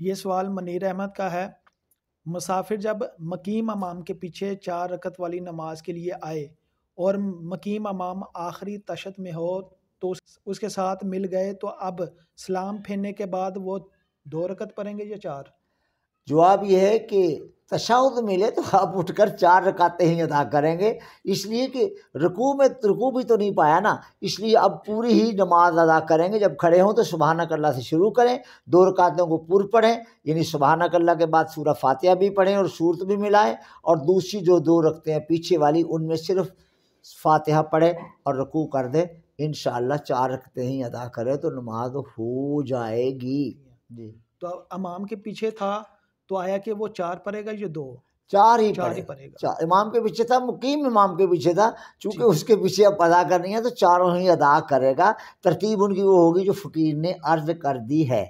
ये सवाल मनीर अहमद का है। मुसाफिर जब मकीम इमाम के पीछे 4 रकत वाली नमाज के लिए आए और मकीम इमाम आखिरी तशद में हो तो उसके साथ मिल गए, तो अब सलाम फेरने के बाद वो 2 रकत पढ़ेंगे या 4? जवाब यह है कि तशहुद मिले तो आप उठकर 4 रकातें ही अदा करेंगे, इसलिए कि रुकू में रुकू भी तो नहीं पाया ना, इसलिए अब पूरी ही नमाज अदा करेंगे। जब खड़े हों तो सुबहानक अल्लाह से शुरू करें, 2 रकातों को पूर्व पढ़ें, यानी सुबहानक अल्लाह के बाद सूरह फातिहा भी पढ़ें और सूरत भी मिलाएं, और दूसरी जो 2 रखते हैं पीछे वाली उनमें सिर्फ फातिहा पढ़े और रुकू कर दे। इंशाअल्लाह 4 रकतें ही अदा करें तो नमाज हो जाएगी। जी, तो इमाम के पीछे था तो आया कि वो 4 पढ़ेगा या 2? 4 ही 4 ही पढ़ेगा। पढ़ेगा। इमाम के पीछे था, मुकीम इमाम के पीछे था, चूंकि ठीक है। उसके पीछे अब अदा करनी है तो चारों ही अदा करेगा। तरतीब उनकी वो होगी जो फकीर ने अर्ज कर दी है।